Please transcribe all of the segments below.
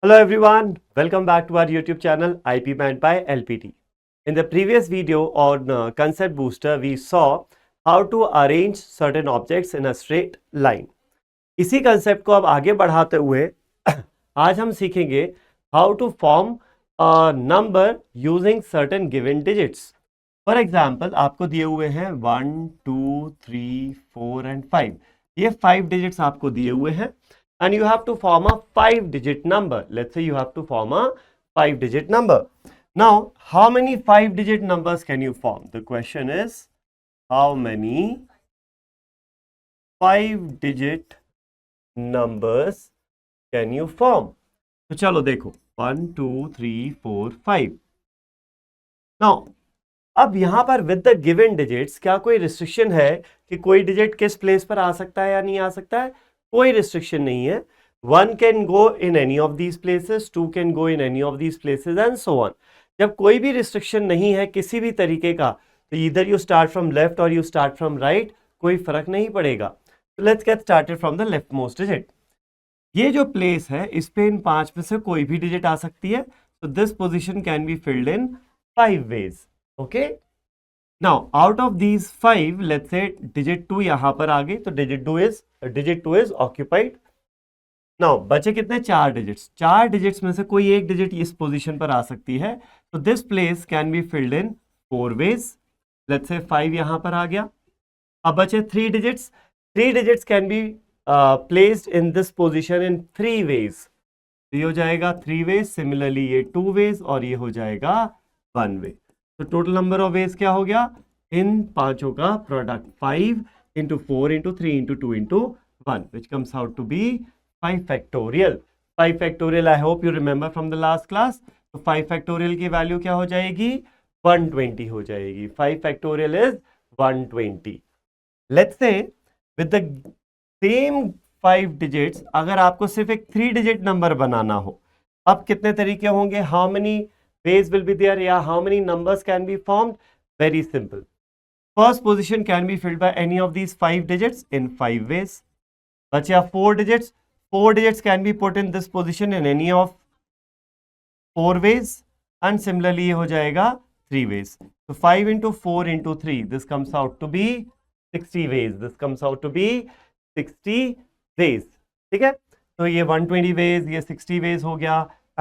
Hello everyone, welcome back to our YouTube channel IP Band by LPT. In the previous video on Concept Booster, we saw how to arrange certain objects in a straight line. इसी concept को अब आगे बढ़ाते हुए आज हम सीखेंगे how to form a number using certain given digits. For example, आपको दिए हुए हैं 1, 2, 3, 4 and 5. ये 5 digits आपको दिए हुए हैं. And you have to form a 5-digit number. Let's say you have to form a 5-digit number. Now, how many 5-digit numbers can you form? The question is, how many 5-digit numbers can you form? तो चलो देखो 1, 2, 3, 4, 5. Now, अब यहां पर with the given digits क्या कोई restriction है कि कोई digit किस place पर आ सकता है या नहीं आ सकता है? कोई रिस्ट्रिक्शन नहीं है. 1 can go in any of these places, 2 can go in any of these places and so on. जब कोई भी रिस्ट्रिक्शन नहीं है किसी भी तरीके का, तो इधर यू स्टार्ट फ्रॉम लेफ्ट और यू स्टार्ट फ्रॉम राइट, कोई फर्क नहीं पड़ेगा. तो let's get started from the left most digit. ये जो प्लेस है इस पे इन 5 में से कोई भी डिजिट आ सकती है. तो this position can be filled in 5 ways. ओके, now out of these 5 let's say digit 2 यहां पर आ गई, तो डिजिट 2 इज ऑक्यूपाइड. नाउ बचे कितने? 4 डिजिट्स. 4 डिजिट्स में से कोई एक डिजिट इस पोजीशन पर आ सकती है. तो this place can be filled in 4 ways. Let's say 5 यहां पर आ गया. अब बचे 3 digits. 3 digits can be placed in this position in 3 ways. तो ये हो जाएगा 3 वेज. सिमिलरली ये 2 वेज और ये हो जाएगा 1 वे. तो टोटल नंबर ऑफ वेज क्या हो गया? इन पांचों का product 5 into 4 into 3 into 2 into 1, which comes out to be 5 factorial. 5 factorial, I hope you remember from the last class. तो 5 factorial की वैल्यू क्या हो जाएगी? 120 हो जाएगी. 5 factorial is 120. Let's say with the same 5 digits, अगर आपको सिर्फ एक 3 digit नंबर बनाना हो, अब कितने तरीके होंगे? How many ways will be there या how many numbers can be formed? Very simple. First position can be filled by any of these 5 digits in 5 ways. बचा 4 digits. 4 digits can be put in this position in any of 4 ways. And similarly ये हो जाएगा 3 ways. So 5 into 4 into 3. This comes out to be 60 ways. This comes out to be 60 ways. ठीक है? तो ये 120 ways, ये 60 ways हो गया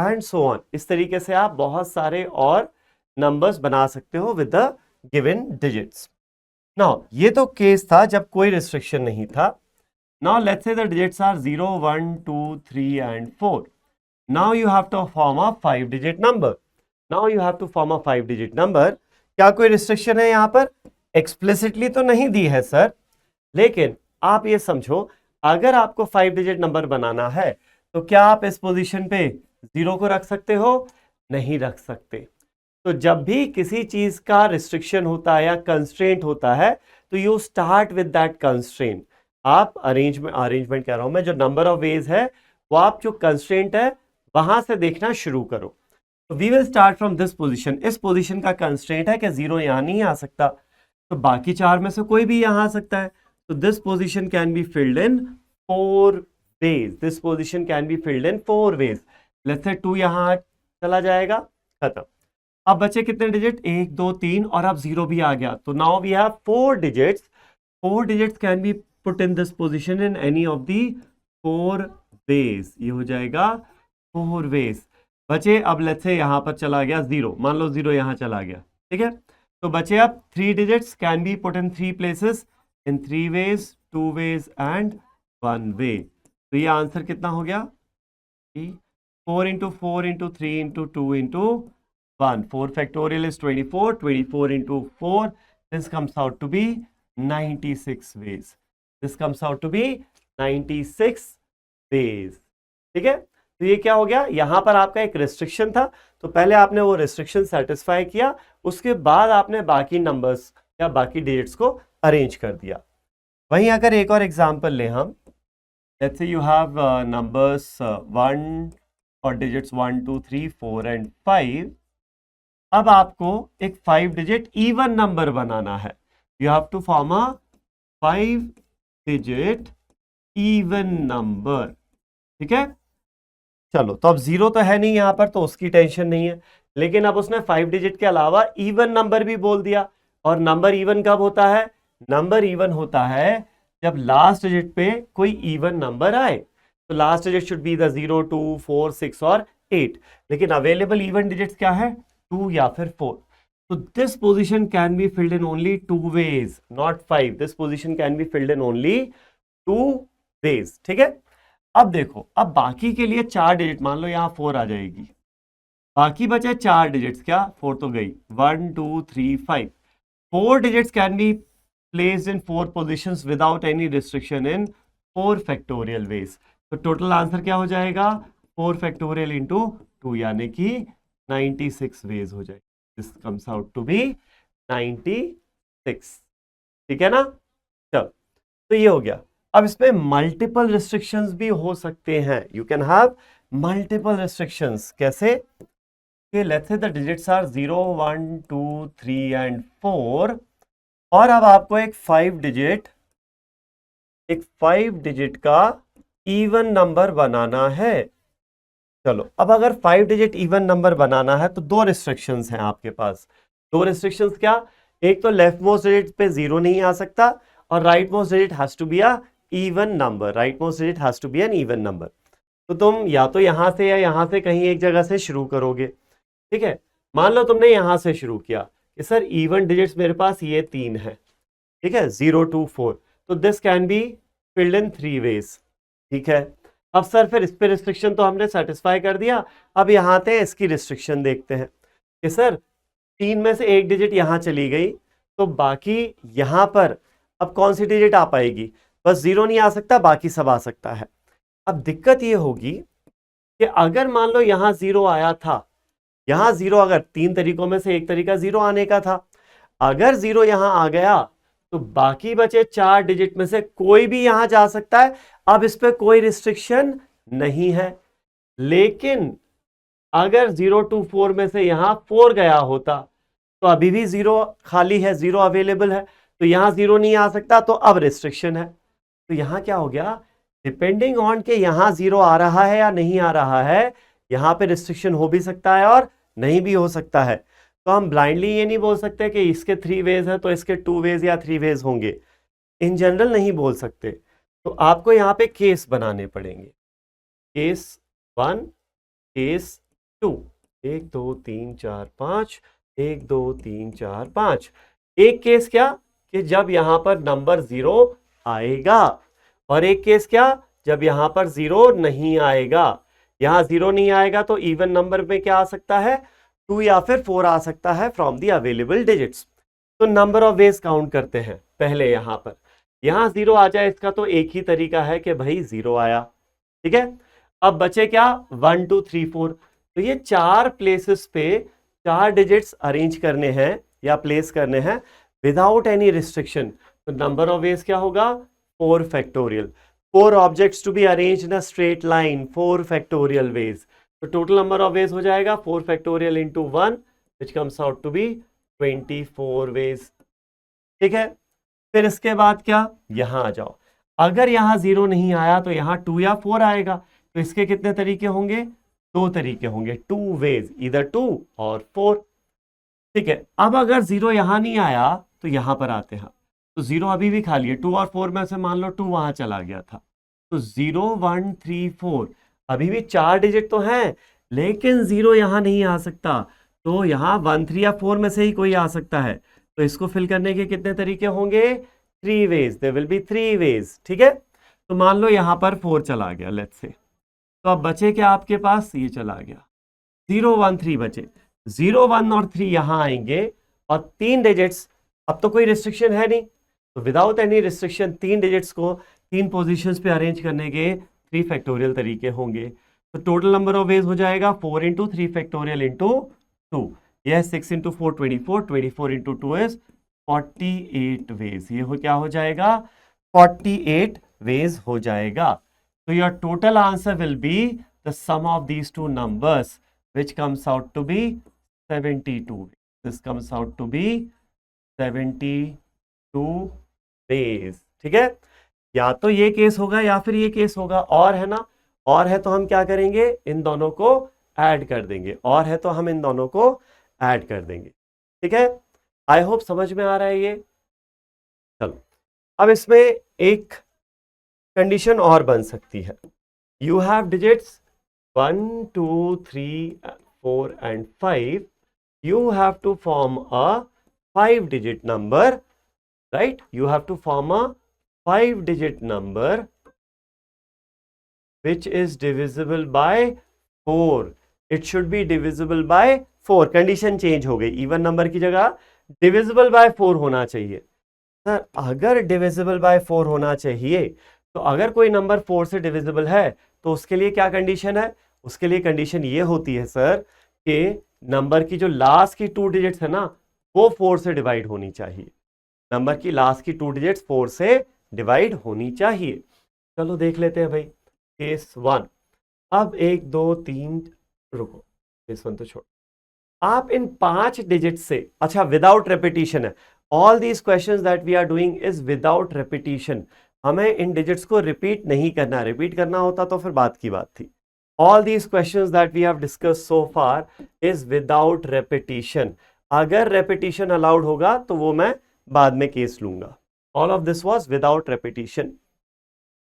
and so on. इस तरीके से आप बहुत सारे और numbers बना सकते हो with the given digits. Now, ये तो केस था जब कोई रिस्ट्रिक्शन नहीं था. Now, let's say the digits are 0, 1, 2, 3 and 4. Now, you have to form a 5-digit number. Now, you have to form a 5-digit number. क्या कोई रिस्ट्रिक्शन है यहाँ पर? एक्सप्लिसिटली तो नहीं दी है सर, लेकिन आप ये समझो, अगर आपको 5-digit नंबर बनाना है तो क्या आप इस पोजीशन पे 0 को रख सकते हो? नहीं रख सकते. तो जब भी किसी चीज का रिस्ट्रिक्शन होता है या कंस्ट्रेंट होता है, तो you start with that constraint. आप अरेंजमेंट कह रहा हूं मैं, जो नंबर ऑफ वेज है वो आप जो कंस्ट्रेंट है वहां से देखना शुरू करो. तो we will start from this position. इस पोजीशन का कंस्ट्रेंट है कि 0 यहां नहीं आ सकता, तो बाकी 4 में से कोई भी यहां आ सकता है. तो this position can be filled in 4 ways. This position can be filled in 4 ways. Let's say 2 यहां चला जाएगा, खत्म. अब बचे कितने डिजिट? 1, 2, 3 और अब 0 भी आ गया. तो now we have 4 digits. 4 digits can be put in this position in any of the 4 ways. ये हो जाएगा 4 वेज. बचे अब लेट्स से यहां पर चला गया 0. मान लो 0 यहां चला गया, ठीक है. तो बचे अब 3 digits can be put in 3 places in 3 ways, 2 ways and 1 way. तो ये आंसर कितना हो गया? 4 into 4 into 3 into 2 into 1. 4 factorial is 24. 24 into 4. This comes out to be 96 ways. This comes out to be 96 ways. ठीक है? तो ये क्या हो गया? यहां पर आपका एक रिस्ट्रिक्शन था, तो पहले आपने वो रिस्ट्रिक्शन सेटिस्फाई किया, उसके बाद आपने बाकी नंबर्स या बाकी डिजिट्स को अरेंज कर दिया. वहीं अगर एक और एग्जांपल लें हम, let's say you have numbers 1 और डिजिट्स 1, 2, 3, 4 एंड 5. अब आपको एक 5 डिजिट इवन नंबर बनाना है. You have to form a 5 digit even number. ठीक है, चलो, तो अब 0 तो है नहीं यहाँ पर, तो उसकी टेंशन नहीं है। लेकिन अब उसने 5 डिजिट के अलावा इवन नंबर भी बोल दिया। और नंबर इवन कब होता है? नंबर इवन होता है जब लास्ट डिजिट पे कोई इवन नंबर आए। तो last digit should be the 0, 2, 4, 6 और 8। लेकिन अवेलेबल इवन डिजिट्स क्या है? 2 या फिर 4। So this position can be filled in only 2 ways, not 5. This position can be filled in only 2 ways. ठीक है? अब देखो, अब बाकी के लिए 4 डिजिट, मान लो यहां 4 आ जाएगी, बाकी बचे 4 डिजिट्स, क्या 4 तो गई, 1, 2, 3, 5। 4 digits can be placed in 4 positions without any restriction in 4 factorial ways. तो टोटल आंसर क्या हो जाएगा? 4 फैक्टोरियल इंटू 2, यानी कि 96 वेज हो जाएगा। This comes out to be 96। ठीक है ना? चलो, तो ये हो गया। अब इसमें मल्टीपल रिस्ट्रिक्शंस भी हो सकते हैं। You can have multiple restrictions. कैसे? Let's say the digits are 0, 1, 2, 3 and 4, और अब आपको एक 5 डिजिट का इवन नंबर बनाना है। चलो, अब अगर 5 डिजिट इवन नंबर बनाना है तो 2 रिस्ट्रिक्शंस हैं आपके पास। 2 रिस्ट्रिक्शंस क्या? एक तो लेफ्ट मोस्ट डिजिट पे 0 नहीं आ सकता, और right most digit has to be a even number. Right most digit has to be an even number. तो तुम या तो यहां से या यहां से कहीं एक जगह से शुरू करोगे। ठीक है? मान लो तुमने यहां से शुरू किया कि सर इवन डिजिट्स मेरे पास ये 3 है। ठीक है? 0, 2, 4। तो this can be filled in 3 ways. ठीक है? अब सर फिर इस पे रिस्ट्रिक्शन तो हमने सेटिस्फाई कर दिया। अब यहाँ पे इसकी रिस्ट्रिक्शन देखते हैं कि सर 3 में से एक डिजिट यहाँ चली गई, तो बाकी यहाँ पर अब कौन सी डिजिट आ पाएगी? बस 0 नहीं आ सकता, बाकी सब आ सकता है। अब दिक्कत ये होगी कि अगर मान लो यहाँ 0 आया था, यहाँ 0, अगर 3 तरीकों में से एक तरीका 0 आने का था, अगर 0 यहाँ आ गया तो बाकी बचे 4 डिजिट में से कोई भी यहां जा सकता है। अब इस पे कोई रिस्ट्रिक्शन नहीं है। लेकिन अगर 0 to 4 में से यहां 4 गया होता तो अभी भी 0 खाली है, 0 अवेलेबल है, तो यहां 0 नहीं आ सकता, तो अब रिस्ट्रिक्शन है। तो यहां क्या हो गया? डिपेंडिंग ऑन के यहां 0 आ रहा है या नहीं आ रहा है, यहां पे रिस्ट्रिक्शन हो भी सकता है और नहीं भी हो सकता है। तो हम ब्लाइंडली ये नहीं बोल सकते कि इसके 3 वेज है तो इसके 2 वेज या 3 वेज होंगे। इन जनरल नहीं बोल सकते। तो आपको यहाँ पे केस बनाने पड़ेंगे। Case 1, case 2, 1, 2, 3, 4, 5, 1, 2, 3, 4, 5। एक केस क्या कि जब यहाँ पर नंबर 0 आएगा, और एक केस क्या जब यहाँ पर 0 नहीं आएगा। यहाँ 0 नहीं आएगा तो इवन नंबर में क्या आ सकता है? 2 या फिर 4 आ सकता है फ्रॉम दी अवेलेबल डिजिट्स। तो नंबर ऑफ वेज काउंट करते हैं पहले। यहाँ पर यहाँ 0 आ जाए, इसका तो एक ही तरीका है कि भाई 0 आया। ठीक है? अब बचे क्या? 1, 2, 3, 4। तो ये 4 प्लेसेस पे 4 डिजिट्स अरेंज करने हैं या प्लेस करने हैं विदाउट एनी रिस्ट्रिक्शन। तो नंबर ऑफ वेज क्या होगा? 4 factorial. 4 objects to be arrange in a straight line, 4 factorial ways. तो टोटल नंबर ऑफ वेज हो जाएगा 4 factorial into 1, which comes out to be 24 ways. ठीक है? फिर इसके बाद क्या? यहां आ जाओ। अगर यहां 0 नहीं आया तो यहां 2 या 4 आएगा। तो इसके कितने तरीके होंगे? 2 तरीके होंगे, 2 वेज, इधर 2 और 4। ठीक है? अब अगर 0 यहां नहीं आया तो यहां पर आते हैं। तो 0 अभी भी खाली है। 2 और 4 में से मान लो 2 वहां चला गया था। तो 0, 1, 3, 4, अभी भी 4 डिजिट तो हैं, लेकिन 0 यहां नहीं आ सकता। तो यहां 1, 3 या 4 में से ही कोई आ सकता है। तो इसको फिल करने के कितने तरीके होंगे? 3 ways. There will be 3 ways. ठीक है? तो मान लो यहां पर 4 चला गया, लेट्स से। तो अब बचे क्या आपके पास? ये चला गया, 0, 1, 3 बचे। 0, 1 और 3 यहां आएंगे, और 3 डिजिट्स, अब तो कोई रिस्ट्रिक्शन है नहीं, तो विदाउट एनी रिस्ट्रिक्शन 3 डिजिट्स को 3 पोजीशंस पे अरेंज करने के 3 फैक्टोरियल तरीके होंगे। तो टोटल नंबर ऑफ वेज हो जाएगा 4 इंटू 3 फैक्टोरियल इंटू 2। यह 6 इंटू 4 24, 24 इंटू 2 इज 48 वेज। ये हो क्या हो जाएगा? 48 वेज हो जाएगा। तो your total answer will be the sum of these two numbers, which comes out to be 72. This comes out to be 72 ways. ठीक है? या तो ये केस होगा या फिर ये केस होगा, और है ना, और है तो हम क्या करेंगे, इन दोनों को ऐड कर देंगे, और है तो हम इन दोनों को ऐड कर देंगे। ठीक है, आई होप समझ में आ रहा है ये। चलो अब इसमें एक कंडीशन और बन सकती है। You have digits 1 2 3 4 and 5. You have to form a 5-digit number, right? You have to form a 5-digit number which is divisible by 4. It should be divisible by 4. Condition change हो गई, even number की जगह divisible by 4 होना चाहिए। Sir अगर divisible by 4 होना चाहिए तो अगर कोई नंबर 4 से डिविजिबल है तो उसके लिए क्या कंडीशन है? उसके लिए कंडीशन ये होती है सर कि नंबर की जो लास्ट की 2 डिजिट्स है ना वो 4 से डिवाइड होनी चाहिए। नंबर की लास्ट की 2 डिजिट्स 4 से डिवाइड होनी चाहिए। चलो देख लेते हैं भाई, केस 1। अब 1 2 3, रुको केस 1 तो छोड़, आप इन 5 डिजिट से, अच्छा विदाउट रेपिटेशन है, all these questions that we are doing is without repetition. हमें इन डिजिट्स को रिपीट नहीं करना, रिपीट करना होता तो फिर बात की बात थी। All these questions that we have discuss so far is without repetition. अगर रेपिटेशन अलाउड होगा तो वो मैं बाद में केस लूंगा। All of this was without repetition.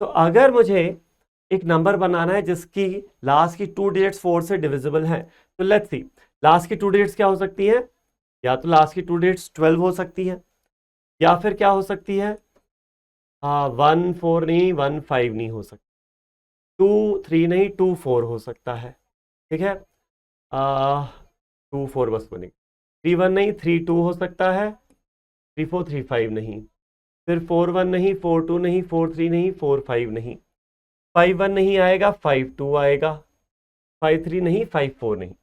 तो अगर मुझे एक नंबर बनाना है जिसकी लास्ट की 2 डिजिट्स 4 से डिविजिबल है, तो लेट्स सी लास्ट की 2 डिजिट्स क्या हो सकती है? या तो लास्ट की 2 डिजिट्स 12 हो सकती है, या फिर क्या हो सकती है, 1 4 नहीं, 1 5 नहीं हो सकती, 2 3 नहीं, 2 4 हो सकता है। ठीक है, 2 4 बस बनेगी। 3 1 नहीं, 3 2 हो सकता है, 3 4 3 5 नहीं, फिर 4 1 नहीं, 4 2 नहीं, 4 3 नहीं, 4 5 नहीं, 5 1 नहीं आएगा, 5 2 आएगा, 5 3 नहीं, 5 4 नहीं।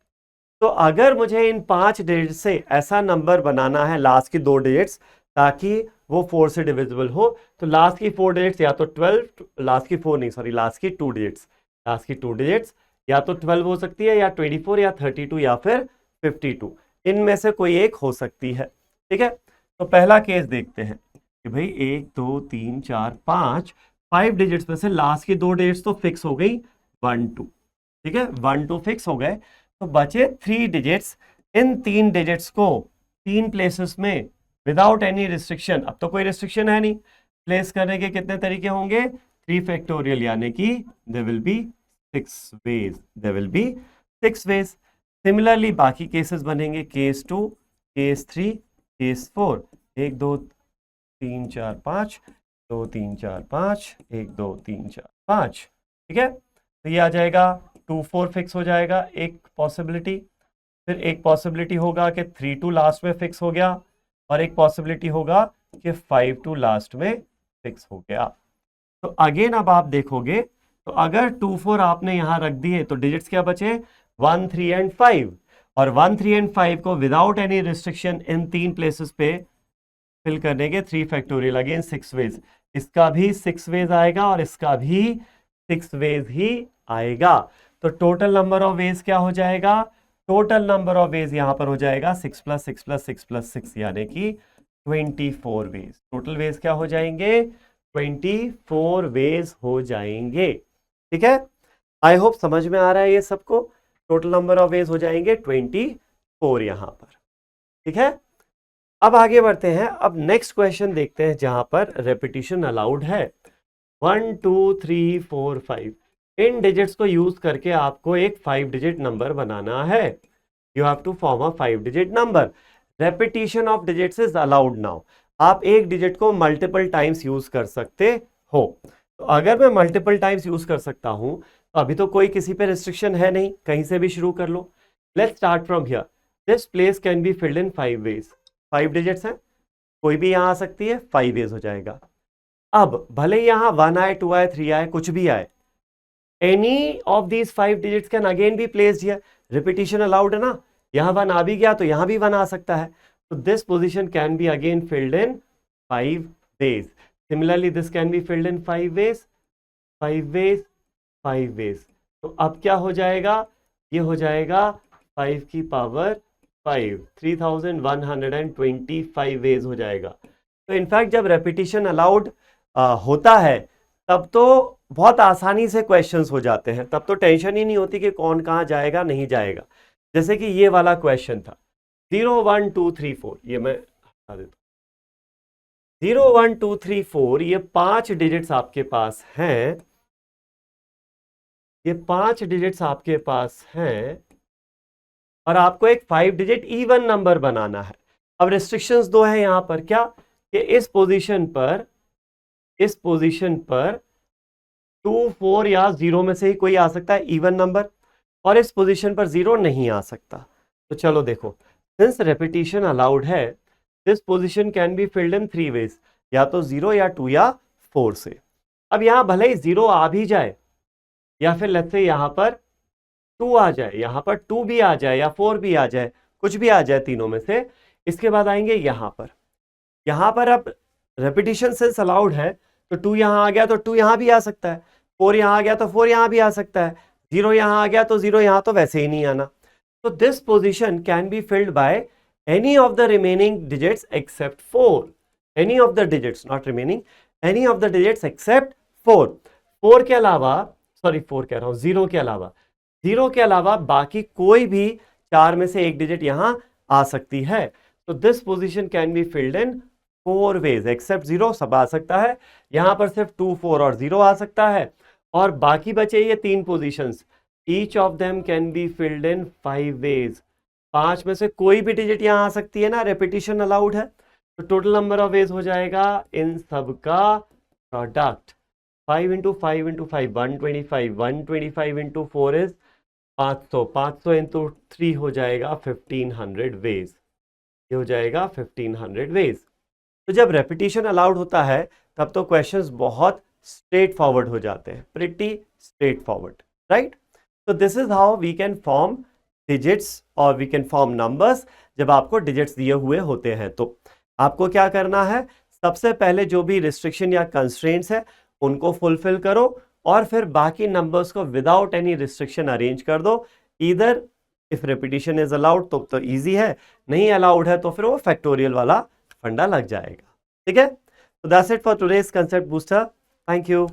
तो अगर मुझे इन 5 डिजिट से ऐसा नंबर बनाना है लास्ट की 2 डिजिट्स ताकि वो 4 से डिविजिबल हो, तो लास्ट की 4 डिजिट्स या तो 12, लास्ट की 4 नहीं सॉरी, लास्ट की 2 डिजिट्स, लास्ट की 2 डिजिट्स या तो 12 हो सकती है, या 24 या 32 या फिर 52, इनमें से कोई एक हो सकती है। ठीक है, तो पहला केस देखते हैं कि भाई 1 2 3 4 5 डिजिट्स में से लास्ट की 2 डिजिट्स तो फिक्स हो गई 1 2। ठीक है, 1 2 फिक्स हो गए, तो बचे 3 डिजिट्स। इन 3 डिजिट्स को 3 प्लेसेस में विदाउट एनी रिस्ट्रिक्शन, अब तो कोई रिस्ट्रिक्शन है नहीं, प्लेस करने के कितने तरीके होंगे? 3 फैक्टोरियल, यानी कि there will be 6 ways, there will be 6 ways. Similarly बाकी केसेस बनेंगे, केस 2, केस 3, केस 4। 1 2 3 4 5, 2 3 4 5, 1 2 3 4 5। ठीक है, तो ये आ जाएगा 2 4 फिक्स हो जाएगा, एक पॉसिबिलिटी। फिर एक पॉसिबिलिटी होगा कि 3 2 लास्ट में फिक्स हो गया, और एक पॉसिबिलिटी होगा कि 5 2 लास्ट में फिक्स हो गया। तो अगेन अब आप देखोगे तो अगर 2 4 आपने यहां रख दिए तो डिजिट्स क्या बचे? 1 3 एंड 5। और 1 3 एंड 5 को without any restriction in 3 places पे फिल करने के 3 फैक्टोरियल, अगेन 6 वेज। इसका भी 6 वेज आएगा और इसका भी 6 वेज ही आएगा। तो टोटल नंबर ऑफ वेज क्या हो जाएगा? टोटल नंबर ऑफ वेज यहां पर हो जाएगा 6 + 6 + 6 + 6, यानी कि 24 वेज। टोटल वेज क्या हो जाएंगे? 24 वेज हो जाएंगे। ठीक है, आई होप समझ में आ रहा है ये सबको। टोटल नंबर ऑफ वेज हो जाएंगे 24 यहां पर। ठीक है, अब आगे बढ़ते हैं। अब नेक्स्ट क्वेश्चन देखते हैं जहां पर रेपिटेशन अलाउड है। 1 2 3 4 5, इन डिजिट्स को यूज करके आपको एक 5 डिजिट नंबर बनाना है। You have to form a 5 digit number. Repetition of digits is allowed now. आप एक डिजिट को मल्टीपल टाइम्स यूज कर सकते हो। तो अगर मैं मल्टीपल टाइम्स यूज कर सकता हूं तो अभी तो कोई किसी पे रिस्ट्रिक्शन है नहीं, कहीं से भी शुरू कर लो। Let's start from here. This place can be filled in 5 ways. 5 digits हैं, कोई भी यहां आ सकती है, 5 वेज हो जाएगा। अब भले यहां 1 आए, 2 आए, 3 आए, कुछ भी आए, any of these 5 digits can again be placed here. Repetition allowed है ना, यहां 1 आ भी गया तो यहां भी 1 आ सकता है। तो this position can be again filled in 5 ways. Similarly this can be filled in 5 ways, 5 ways, 5 ways. तो अब क्या हो जाएगा? ये हो जाएगा 5 की पावर 5, 3125 वेज हो जाएगा। तो इनफैक्ट जब रेपिटेशन अलाउड होता है तब तो बहुत आसानी से क्वेश्चंस हो जाते हैं, तब तो टेंशन ही नहीं होती कि कौन कहाँ जाएगा नहीं जाएगा। जैसे कि ये वाला क्वेश्चन था 0 1 2 3 4, ये मैं हटा देता हूं। 0 1 2 3 4 ये 5 डिजिट्स आपके पास हैं, ये 5 डिजिट्स आपके पास हैं और आपको एक 5 डिजिट इवन नंबर बनाना है। अब रिस्ट्रिक्शंस दो हैं यहां पर, क्या कि इस पोजीशन पर 2 4 या 0 में से ही कोई आ सकता है इवन नंबर, और इस पोजीशन पर 0 नहीं आ सकता। तो चलो देखो, सिंस रेपिटेशन अलाउड है, this position can be filled in 3 ways, या तो 0 या 2 या 4 से। अब यहां भले ही 0 आ भी जाए या फिर लेट्स से यहां पर 2 आ जाए, यहां पर 2 भी आ जाए या 4 भी आ जाए, कुछ भी आ जाए तीनों में से। इसके बाद आएंगे यहां पर अब रेपिटेशन सिंस अलाउड है तो 2 यहां आ गया तो 2 यहां भी आ सकता है, 4 यहां आ गया तो 4 यहां भी आ सकता है, 0 यहां आ गया तो 0 यहां तो वैसे ही नहीं आना। तो this position can be filled by any of the remaining digits except 4, any of the digits, not remaining, any of the digits except 4। 4 के अलावा, सॉरी 4 कह रहा हूं, 0 के अलावा बाकी कोई भी 4 में से एक डिजिट यहां आ सकती है। तो this position can be filled in 4 ways, except 0 सब आ सकता है, यहां पर सिर्फ 2 4 और 0 आ सकता है, और बाकी बचे ये 3 positions, each of them can be filled in 5 ways. 5 में से कोई भी डिजिट यहां आ सकती है ना, रेपिटेशन अलाउड है, तो टोटल नंबर ऑफ वेज हो जाएगा इन सब का product 5 into 5 into 5 125, 125 into 4 is 500, 500 into 3 हो जाएगा 1500 वेज, ये हो जाएगा 1500 वेज। तो जब रेपिटेशन अलाउड होता है तब तो क्वेश्चंस बहुत स्ट्रेट फॉरवर्ड हो जाते हैं, प्रिटी स्ट्रेट फॉरवर्ड, राइट। तो this is how we can form digits और वी कैन फॉर्म नंबर्स जब आपको डिजिट्स दिए हुए होते हैं। तो आपको क्या करना है, सबसे पहले जो भी रिस्ट्रिक्शन या कंस्ट्रेंट्स है उनको फुलफिल करो और फिर बाकी नंबर्स को विदाउट एनी रिस्ट्रिक्शन अरेंज कर दो। Either if repetition is allowed तो ईजी है, नहीं अलाउड है तो फिर वो फैक्टोरियल वाला फंडा लग जाएगा, ठीक है। तो that's it for today's concept booster, thank you.